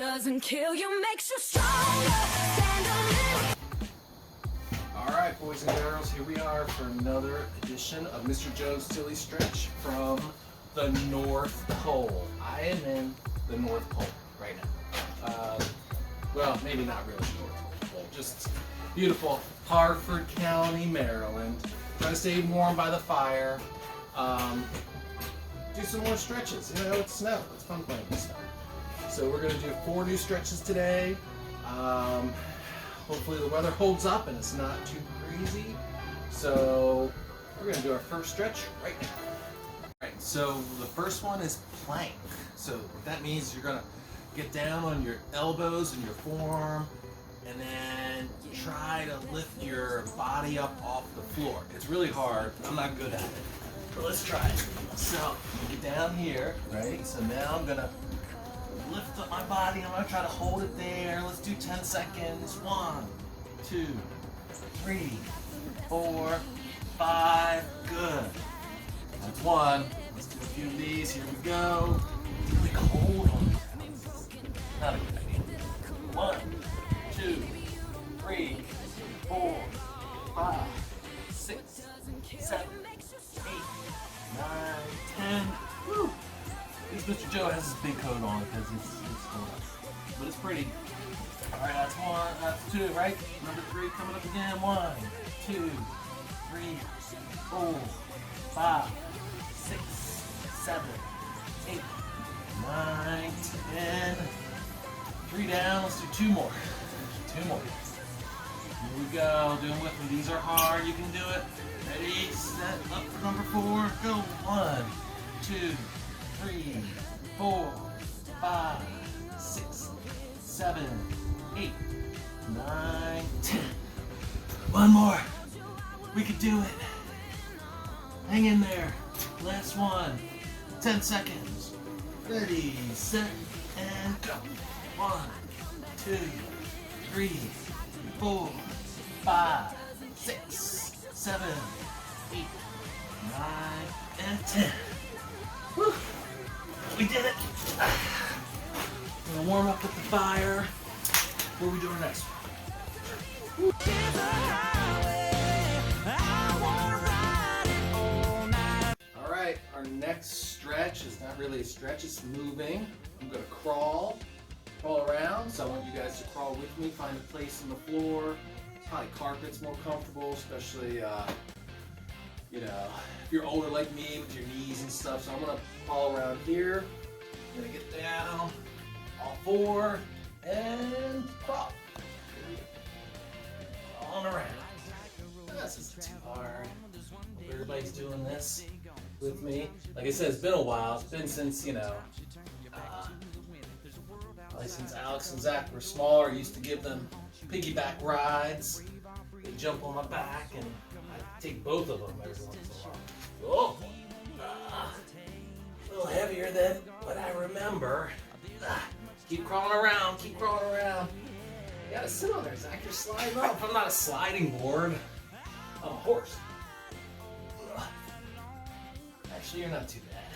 doesn't kill you, makes you stronger. Stand a little. Alright, boys and girls, here we are for another edition of Mr. Joe's Silly Stretch from the North Pole. I am in the North Pole right now. Well, maybe not really North Pole, just beautiful Harford County, Maryland. Trying to stay warm by the fire. Do some more stretches. You know, it's snow. It's fun playing with snow. So we're going to do 4 new stretches today. Hopefully the weather holds up and it's not too crazy. So we're going to do our first stretch right now. Alright, so the first one is plank. So what that means, you're going to get down on your elbows and your forearm and then try to lift your body up off the floor. It's really hard. I'm not good at it. But let's try it. So get down here, right? So now I'm going to lift up my body. I'm going to try to hold it there. Let's do 10 seconds. 1, 2, 3, 4, 5. Good. That's 1. Let's do a few of these. Here we go. It's really cold on this. Not a good idea. 1, 2, 3, 4, 5, 6, 7, 8, 9, 10. Woo! At least Mr. Joe has his big coat on because it's cold out. But it's pretty. Alright, that's 1, that's 2, right? Number 3 coming up again. 1, 2, 3, 4, 5, 6, 7, 8, 9, 10. 3 down, let's do 2 more. 2 more. Here we go, do them with me. These are hard, you can do it. Ready, set, up for number 4, go. 1, 2, 3, 4, 5, 6, 7, 8, 9, 10. 1 more. We can do it. Hang in there. Last one. 10 seconds. Ready, set, and go. 1, 2, 3, 4, 5, 6, 7, 8, 9, and 10. Whew. We did it. We're gonna warm up with the fire. What are we doing next? Alright, our next stretch is not really a stretch, it's moving. I'm gonna crawl around, so I want you guys to crawl with me, find a place on the floor. Probably carpet's more comfortable, especially you know, if you're older like me with your knees and stuff. So I'm gonna crawl around here. I'm gonna get down, all 4, and crawl. On around. This isn't too hard. Hope everybody's doing this with me. Like I said, it's been a while. It's been since, you know, since Alex and Zach were smaller. I used to give them piggyback rides. They jump on my back and I take both of them every once in a while. Oh, a little heavier than what I remember. Keep crawling around, keep crawling around. You gotta sit on there, Zach. You're sliding off. I'm not a sliding board. I'm a horse. Actually, you're not too bad.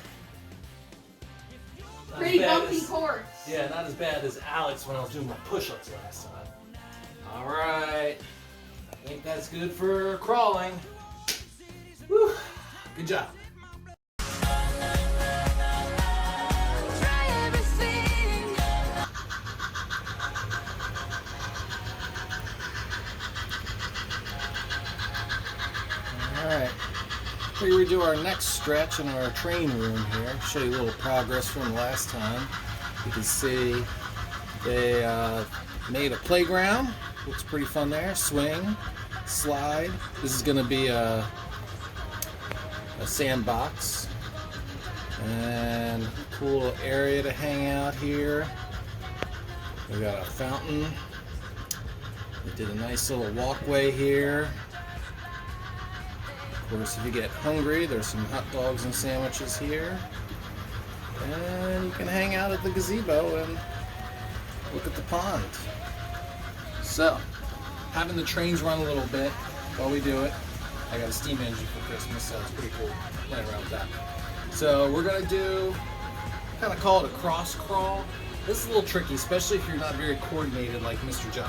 Not Pretty as bad bumpy as, horse. Yeah, not as bad as Alex when I was doing my push-ups last time. Alright. I think that's good for crawling. Whew. Good job. Alright, here we do our next stretch in our train room here. Show you a little progress from last time. You can see they made a playground. Looks pretty fun there. Swing, slide. This is going to be a sandbox. And cool little area to hang out here. We got a fountain. We did a nice little walkway here. Of course, if you get hungry, there's some hot dogs and sandwiches here. And you can hang out at the gazebo and look at the pond. So, having the trains run a little bit while we do it. I got a steam engine for Christmas, so it's pretty cool playing around with that. So we're going to do, kind of call it a cross crawl. This is a little tricky, especially if you're not very coordinated like Mr. Joe.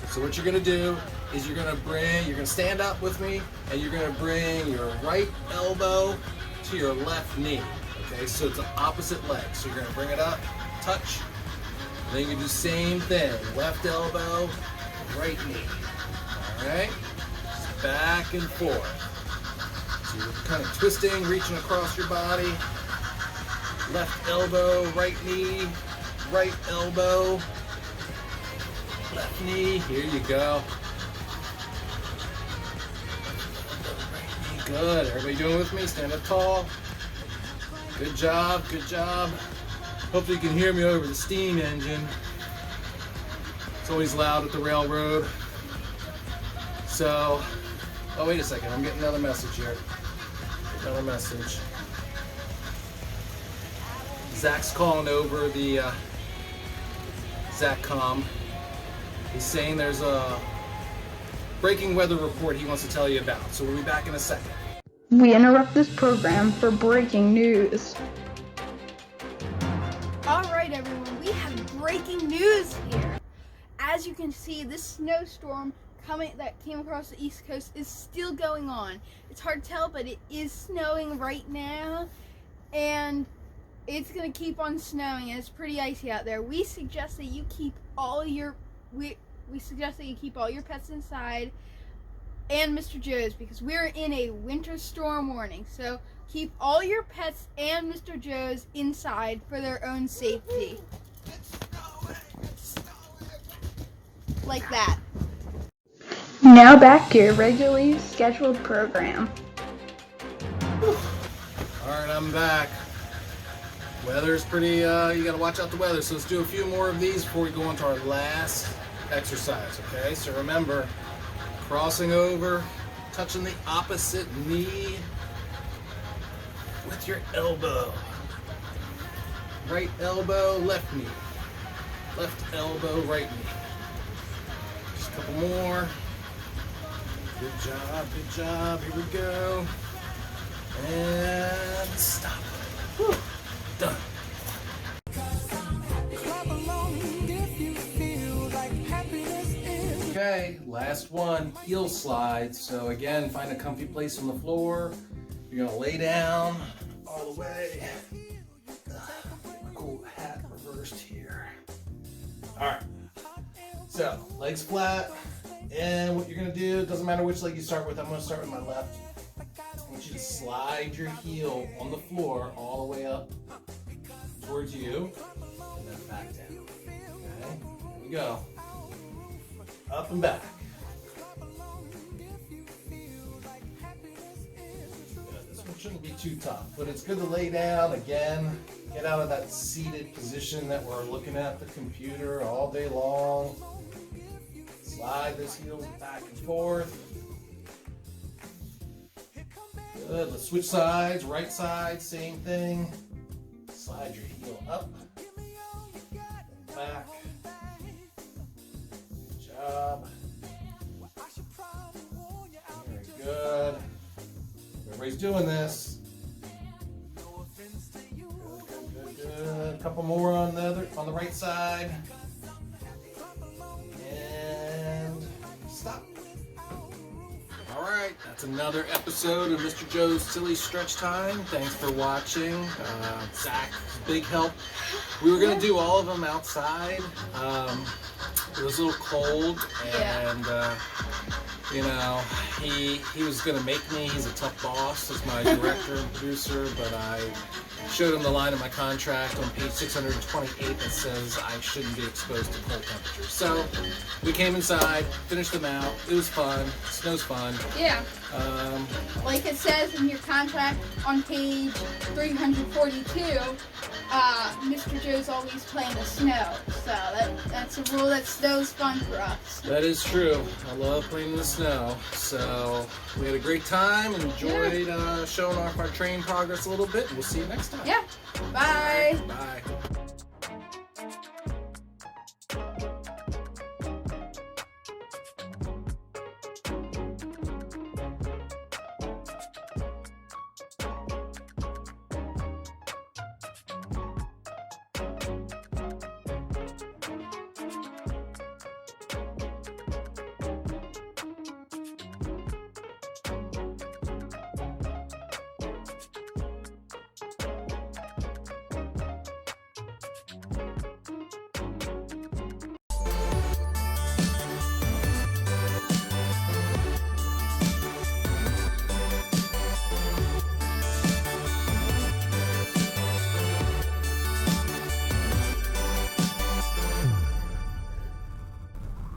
So what you're gonna do is you're gonna stand up with me, and you're gonna bring your right elbow to your left knee. Okay, so it's an opposite leg. So you're gonna bring it up, touch, and then you can do the same thing. Left elbow, right knee. All right, just back and forth. So you're kind of twisting, reaching across your body. Left elbow, right knee, right elbow, left knee. Here you go. Good. Everybody doing with me? Stand up tall. Good job. Good job. Hopefully you can hear me over the steam engine. It's always loud at the railroad. So, oh wait a second. I'm getting another message here. Another message. Zach's calling over the ZachCom. He's saying there's a breaking weather report he wants to tell you about. So we'll be back in a second. We interrupt this program for breaking news. Alright everyone, we have breaking news here. As you can see, this snowstorm that came across the East Coast is still going on. It's hard to tell, but it is snowing right now. And it's going to keep on snowing, and it's pretty icy out there. We suggest that you keep all your pets inside, and Mr. Joe's, because we're in a winter storm warning. So keep all your pets and Mr. Joe's inside for their own safety. Like that. Now back to your regularly scheduled program. Alright, I'm back. Weather's pretty, you gotta watch out the weather. So let's do a few more of these before we go on to our last exercise, okay? So remember, crossing over, touching the opposite knee with your elbow. Right elbow, left knee. Left elbow, right knee. Just a couple more. Good job, good job. Here we go. And stop. Whew. Done. Okay, last one, heel slide. So again, find a comfy place on the floor. You're gonna lay down all the way. Cool hat reversed here. All right, so legs flat. And what you're gonna do, it doesn't matter which leg you start with. I'm gonna start with my left. I want you to slide your heel on the floor all the way up towards you, and then back down. Okay, here we go. Up and back. This one shouldn't be too tough, but it's good to lay down again. Get out of that seated position that we're looking at the computer all day long. Slide those heels back and forth. Good. Let's switch sides. Right side, same thing. Slide your heel up and back. Good job. Very good. Everybody's doing this. Good, good. A couple more on the right side. And stop. All right, that's another episode of Mr. Joe's Silly Stretch Time. Thanks for watching. Zach, big help. We were gonna do all of them outside. It was a little cold, and you know, he was gonna make me. He's a tough boss as my director and producer, but I showed him the line in my contract on page 628 that says I shouldn't be exposed to cold temperatures. So we came inside, finished them out. It was fun. Snow's fun. Yeah. Like it says in your contract on page 342, Mr. Joe's always playing the snow. So that's a rule that snow's fun for us. That is true. I love playing in the snow. So we had a great time and enjoyed showing off our training progress a little bit. We'll see you next time. Yeah. Bye. Bye.